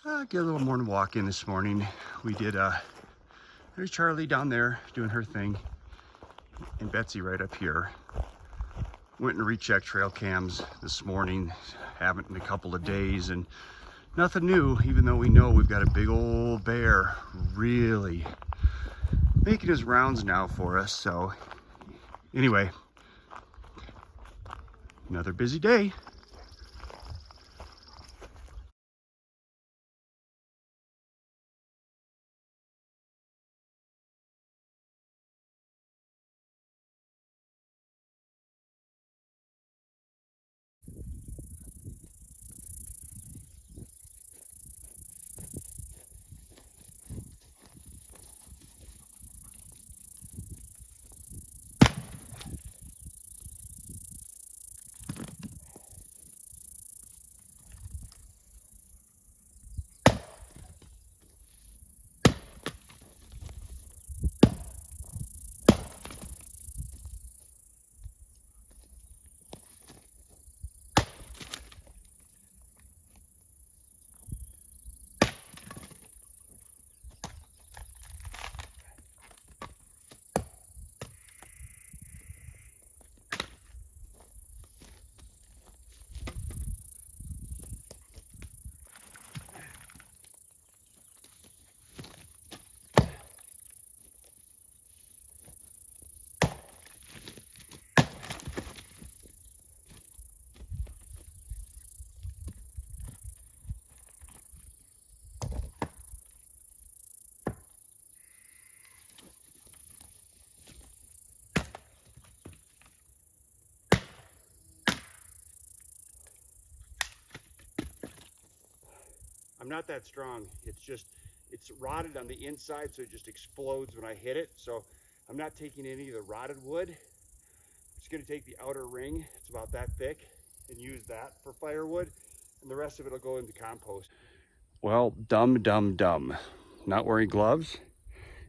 Get a little morning walk in this morning. We did, there's Charlie down there doing her thing, and Betsy right up here. Went and rechecked trail cams this morning, haven't in a couple of days, and nothing new, even though we know we've got a big old bear really making his rounds now for us. So anyway, another busy day. I'm not that strong. It's rotted on the inside, so it just explodes when I hit it. So I'm not taking any of the rotted wood. I'm just gonna take the outer ring, it's about that thick, and use that for firewood, and the rest of it will go into compost. Well, dumb. Not wearing gloves,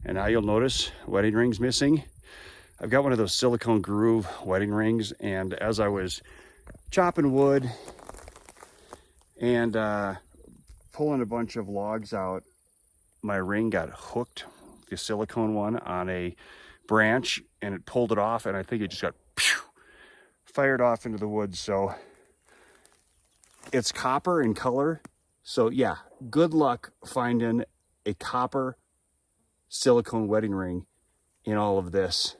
and now you'll notice wedding rings missing. I've got one of those silicone groove wedding rings, and as I was chopping wood and pulling a bunch of logs out, my ring got hooked, the silicone one, on a branch, and it pulled it off, and I think it just got fired off into the woods. So it's copper in color. So yeah, good luck finding a copper silicone wedding ring in all of this.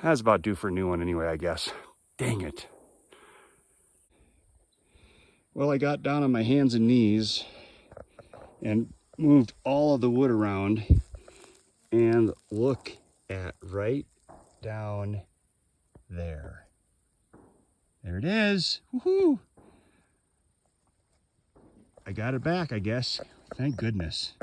That's about due for a new one anyway, I guess. Dang it. Well, I got down on my hands and knees and moved all of the wood around, and look at right down there. There it is. Woohoo! I got it back, I guess. Thank goodness.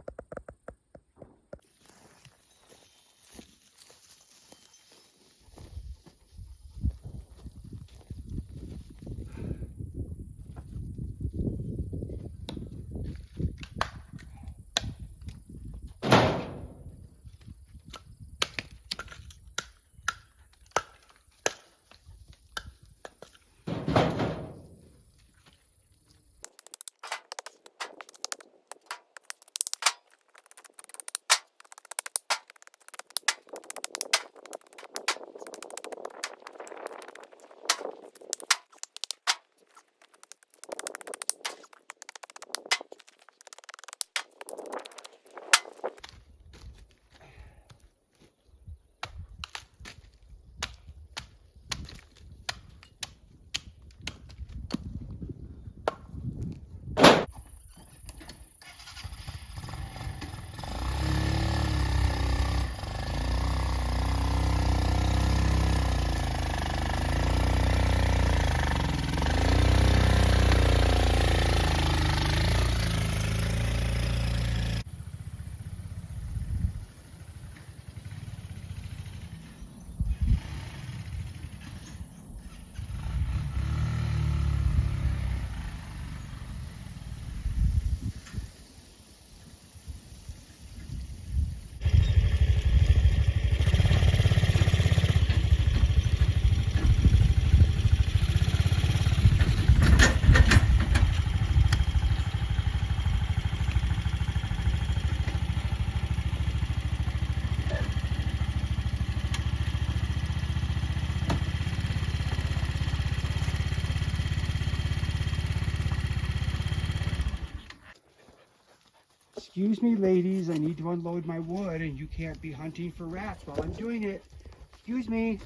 Excuse me, ladies, I need to unload my wood and you can't be hunting for rats while I'm doing it. Excuse me.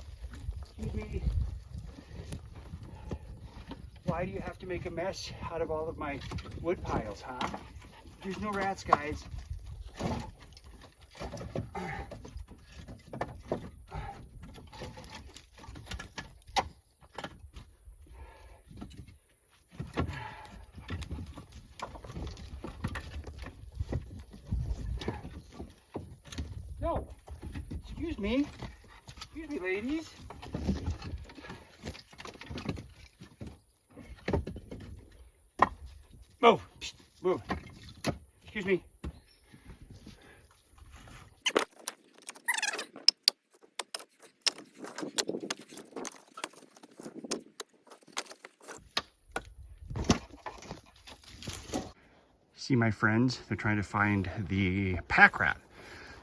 Excuse me. Why do you have to make a mess out of all of my wood piles, huh? There's no rats, guys. No. Excuse me. Excuse me, ladies. Move. Psst, move. Excuse me. See my friends, they're trying to find the pack rat.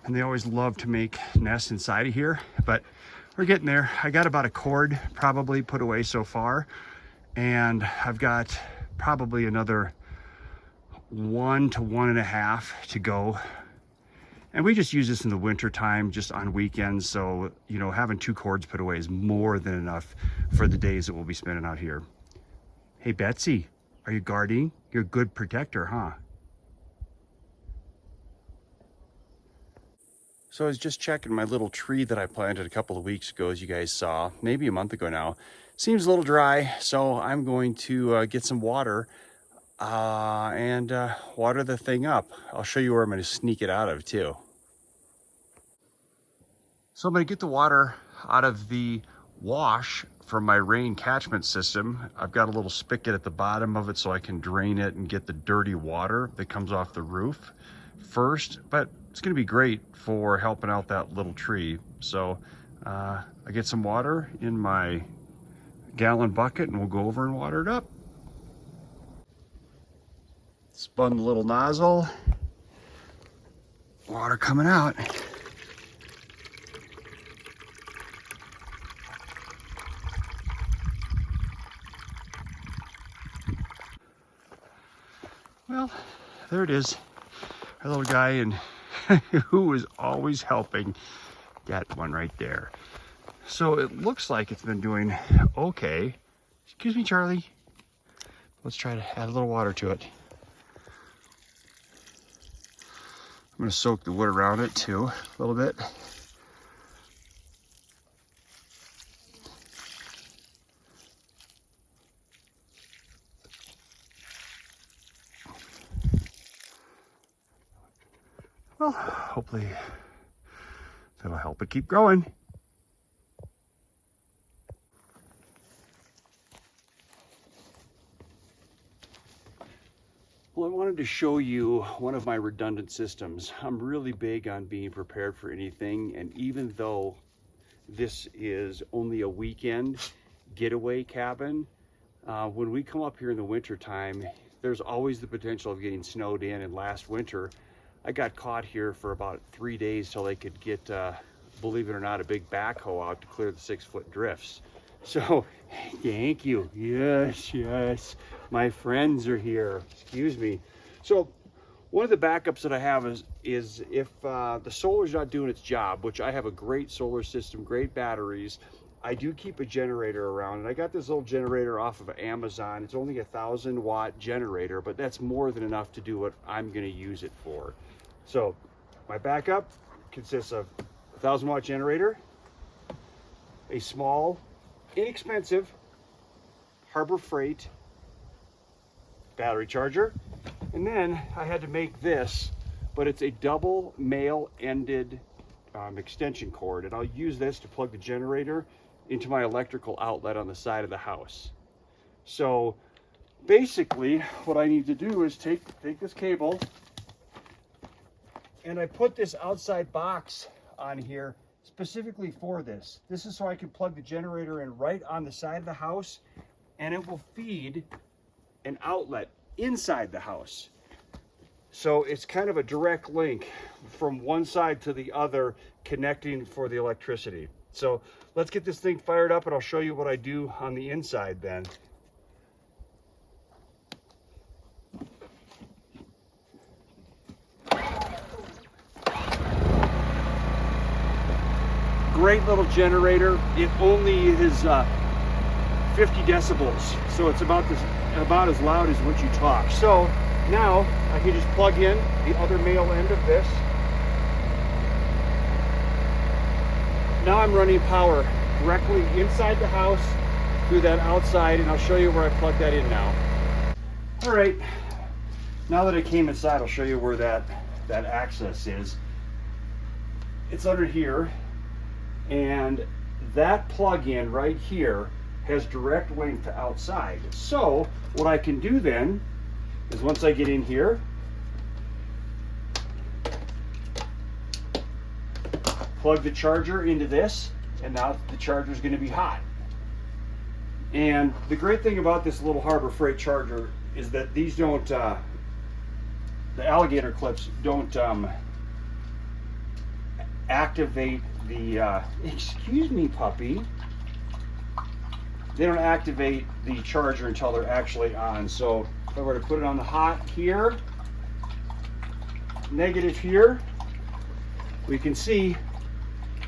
And they always love to make nests inside of here, but we're getting there. I got about a cord probably put away so far, and I've got probably another 1 to 1.5 to go. And we just use this in the winter time, just on weekends. So, you know, having 2 cords put away is more than enough for the days that we'll be spending out here. Hey, Betsy, are you guarding? You're a good protector, huh? So I was just checking my little tree that I planted a couple of weeks ago, as you guys saw, maybe a month ago now. Seems a little dry, so I'm going to get some water and water the thing up. I'll show you where I'm going to sneak it out of too. So I'm going to get the water out of the wash from my rain catchment system. I've got a little spigot at the bottom of it so I can drain it and get the dirty water that comes off the roof first, but it's going to be great for helping out that little tree. So I get some water in my gallon bucket and we'll go over and water it up. Spun the little nozzle, water coming out. Well, there it is, our little guy, and who is always helping. That one right there. So it looks like it's been doing okay. Excuse me, Charlie. Let's try to add a little water to it. I'm going to soak the wood around it too, a little bit. Well, hopefully that'll help it keep growing. Well, I wanted to show you one of my redundant systems. I'm really big on being prepared for anything, and even though this is only a weekend getaway cabin, when we come up here in the winter time, there's always the potential of getting snowed in. And last winter, I got caught here for about 3 days till they could get, believe it or not, a big backhoe out to clear the 6-foot drifts. So, thank you. Yes, yes. My friends are here. Excuse me. So, one of the backups that I have is if the solar's not doing its job, which I have a great solar system, great batteries, I do keep a generator around. And I got this little generator off of Amazon. It's only a 1,000-watt generator, but that's more than enough to do what I'm going to use it for. So, my backup consists of a 1,000-watt generator, a small, inexpensive Harbor Freight battery charger, and then I had to make this, but it's a double male-ended extension cord, and I'll use this to plug the generator into my electrical outlet on the side of the house. So basically what I need to do is take this cable, and I put this outside box on here specifically for this. This is so I can plug the generator in right on the side of the house, and it will feed an outlet inside the house. So it's kind of a direct link from one side to the other, connecting for the electricity. So let's get this thing fired up and I'll show you what I do on the inside then. great little generator. It only is 50 decibels, so it's about as loud as what you talk. So now I can just plug in the other male end of this. Now I'm running power directly inside the house through that outside, and I'll show you where I plug that in now. All right, now that I came inside, I'll show you where that access is. It's under here, and that plug-in right here has direct link to outside. So what I can do then is, once I get in here, plug the charger into this, and now the charger is going to be hot. And the great thing about this little Harbor Freight charger is that these don't, the alligator clips don't activate the, excuse me puppy, they don't activate the charger until they're actually on. So if I were to put it on the hot here, negative here, we can see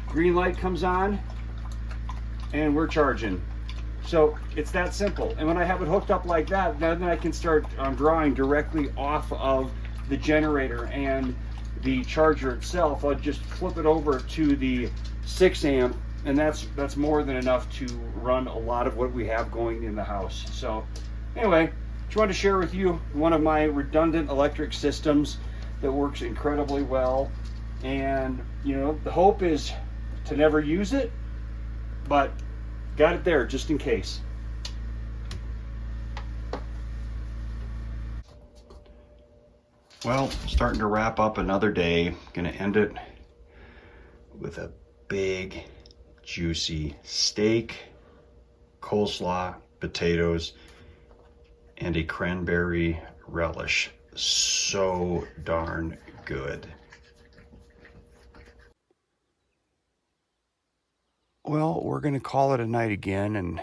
green light comes on and we're charging. So it's that simple. And when I have it hooked up like that, then I can start drawing directly off of the generator and the charger itself. I'll just flip it over to the 6 amp, and that's more than enough to run a lot of what we have going in the house. So anyway, just wanted to share with you one of my redundant electric systems that works incredibly well. And you know, the hope is to never use it, but got it there just in case. Well, starting to wrap up another day. Gonna end it with a big, juicy steak, coleslaw, potatoes, and a cranberry relish. So darn good. Well, we're going to call it a night again, and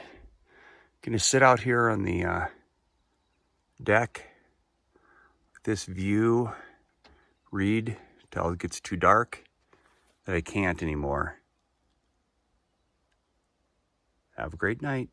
going to sit out here on the deck with this view, read till it gets too dark that I can't anymore. Have a great night.